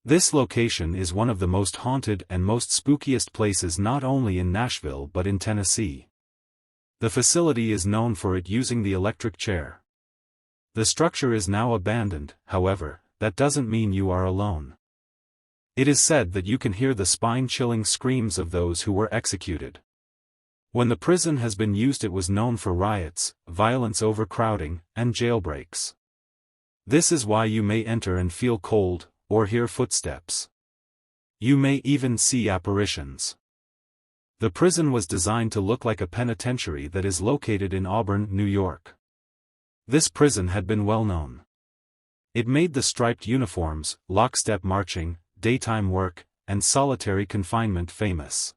This location is one of the most haunted and most spookiest places not only in Nashville but in Tennessee. The facility is known for it using the electric chair. The structure is now abandoned, however, that doesn't mean you are alone. It is said that you can hear the spine-chilling screams of those who were executed. When the prison has been used, it was known for riots, violence, overcrowding, and jailbreaks. This is why you may enter and feel cold, or hear footsteps. You may even see apparitions. The prison was designed to look like a penitentiary that is located in Auburn, New York. This prison had been well known. It made the striped uniforms, lockstep marching, daytime work, and solitary confinement famous.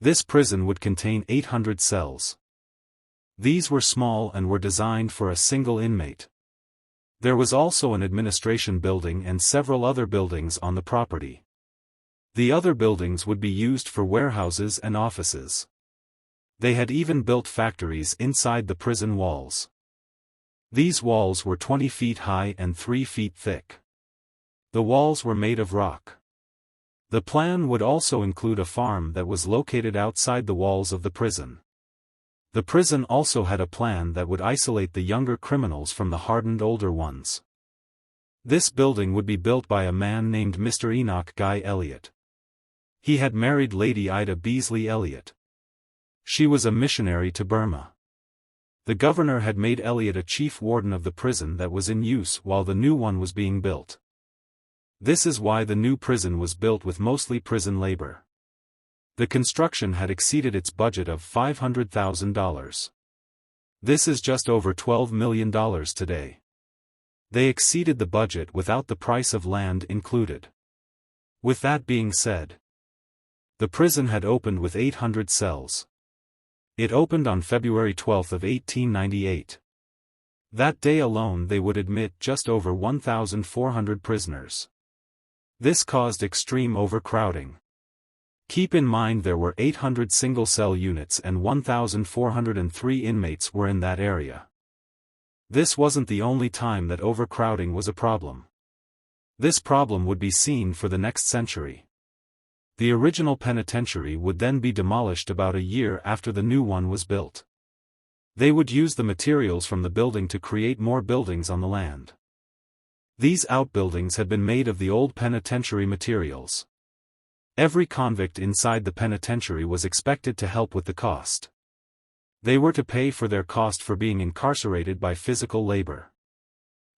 This prison would contain 800 cells. These were small and were designed for a single inmate. There was also an administration building and several other buildings on the property. The other buildings would be used for warehouses and offices. They had even built factories inside the prison walls. These walls were 20 feet high and 3 feet thick. The walls were made of rock. The plan would also include a farm that was located outside the walls of the prison. The prison also had a plan that would isolate the younger criminals from the hardened older ones. This building would be built by a man named Mr. Enoch Guy Elliott. He had married Lady Ida Beasley Elliott. She was a missionary to Burma. The governor had made Elliott a chief warden of the prison that was in use while the new one was being built. This is why the new prison was built with mostly prison labor. The construction had exceeded its budget of $500,000. This is just over $12 million today. They exceeded the budget without the price of land included. With that being said, the prison had opened with 800 cells. It opened on February 12 of 1898. That day alone they would admit just over 1,400 prisoners. This caused extreme overcrowding. Keep in mind there were 800 single-cell units and 1,403 inmates were in that area. This wasn't the only time that overcrowding was a problem. This problem would be seen for the next century. The original penitentiary would then be demolished about a year after the new one was built. They would use the materials from the building to create more buildings on the land. These outbuildings had been made of the old penitentiary materials. Every convict inside the penitentiary was expected to help with the cost. They were to pay for their cost for being incarcerated by physical labor.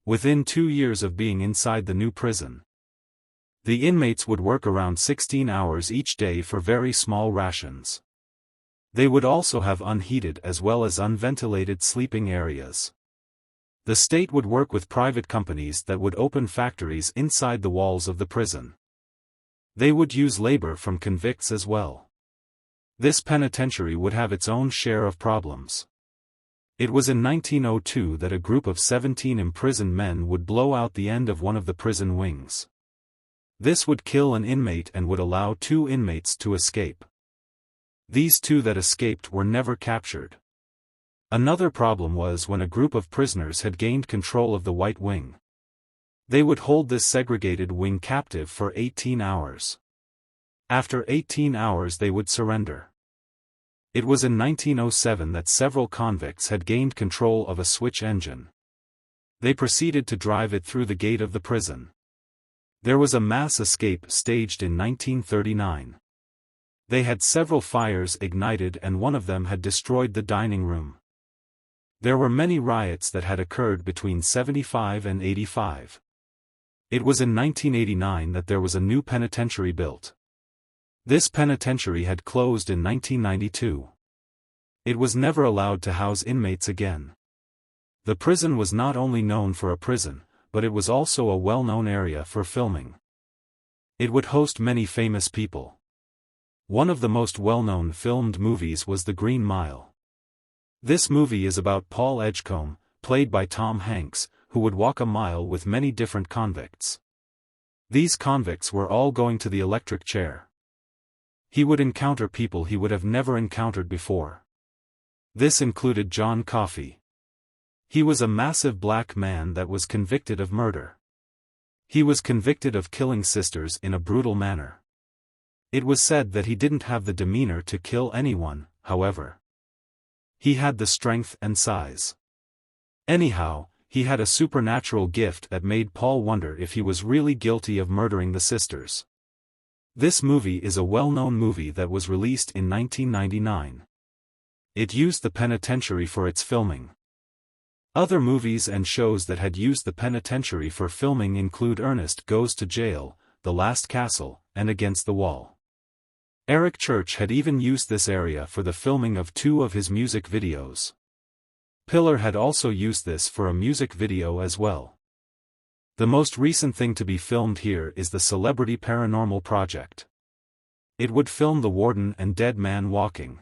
Within 2 years of being inside the new prison, the inmates would work around 16 hours each day for very small rations. They would also have unheated as well as unventilated sleeping areas. The state would work with private companies that would open factories inside the walls of the prison. They would use labor from convicts as well. This penitentiary would have its own share of problems. It was in 1902 that a group of 17 imprisoned men would blow out the end of one of the prison wings. This would kill an inmate and would allow 2 inmates to escape. These 2 that escaped were never captured. Another problem was when a group of prisoners had gained control of the White Wing. They would hold this segregated wing captive for 18 hours. After 18 hours they would surrender. It was in 1907 that several convicts had gained control of a switch engine. They proceeded to drive it through the gate of the prison. There was a mass escape staged in 1939. They had several fires ignited and one of them had destroyed the dining room. There were many riots that had occurred between 75 and 85. It was in 1989 that there was a new penitentiary built. This penitentiary had closed in 1992. It was never allowed to house inmates again. The prison was not only known for a prison, but it was also a well-known area for filming. It would host many famous people. One of the most well-known filmed movies was The Green Mile. This movie is about Paul Edgecombe, played by Tom Hanks, who would walk a mile with many different convicts. These convicts were all going to the electric chair. He would encounter people he would have never encountered before. This included John Coffey. He was a massive black man that was convicted of murder. He was convicted of killing sisters in a brutal manner. It was said that he didn't have the demeanor to kill anyone, however. He had the strength and size. Anyhow, he had a supernatural gift that made Paul wonder if he was really guilty of murdering the sisters. This movie is a well-known movie that was released in 1999. It used the penitentiary for its filming. Other movies and shows that had used the penitentiary for filming include Ernest Goes to Jail, The Last Castle, and Against the Wall. Eric Church had even used this area for the filming of 2 of his music videos. Pillar had also used this for a music video as well. The most recent thing to be filmed here is the Celebrity Paranormal Project. It would film the warden and dead man walking.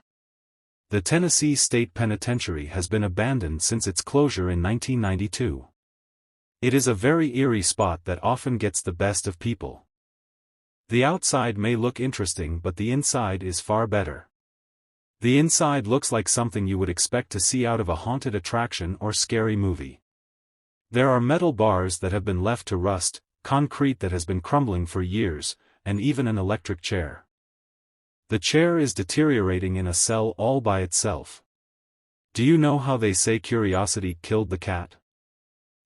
The Tennessee State Penitentiary has been abandoned since its closure in 1992. It is a very eerie spot that often gets the best of people. The outside may look interesting, but the inside is far better. The inside looks like something you would expect to see out of a haunted attraction or scary movie. There are metal bars that have been left to rust, concrete that has been crumbling for years, and even an electric chair. The chair is deteriorating in a cell all by itself. Do you know how they say curiosity killed the cat?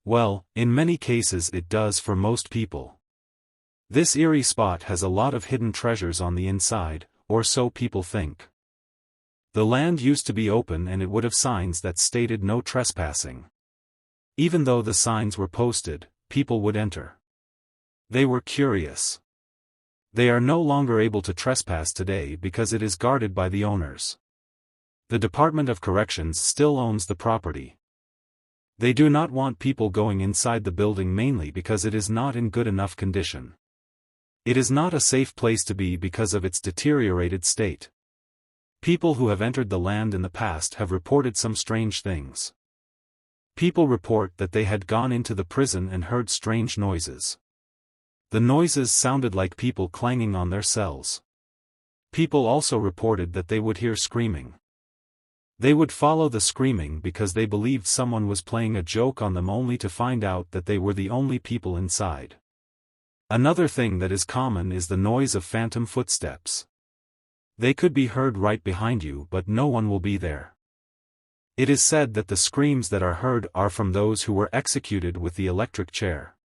Well, in many cases it does for most people. This eerie spot has a lot of hidden treasures on the inside, or so people think. The land used to be open and it would have signs that stated no trespassing. Even though the signs were posted, people would enter. They were curious. They are no longer able to trespass today because it is guarded by the owners. The Department of Corrections still owns the property. They do not want people going inside the building mainly because it is not in good enough condition. It is not a safe place to be because of its deteriorated state. People who have entered the land in the past have reported some strange things. People report that they had gone into the prison and heard strange noises. The noises sounded like people clanging on their cells. People also reported that they would hear screaming. They would follow the screaming because they believed someone was playing a joke on them, only to find out that they were the only people inside. Another thing that is common is the noise of phantom footsteps. They could be heard right behind you, but no one will be there. It is said that the screams that are heard are from those who were executed with the electric chair.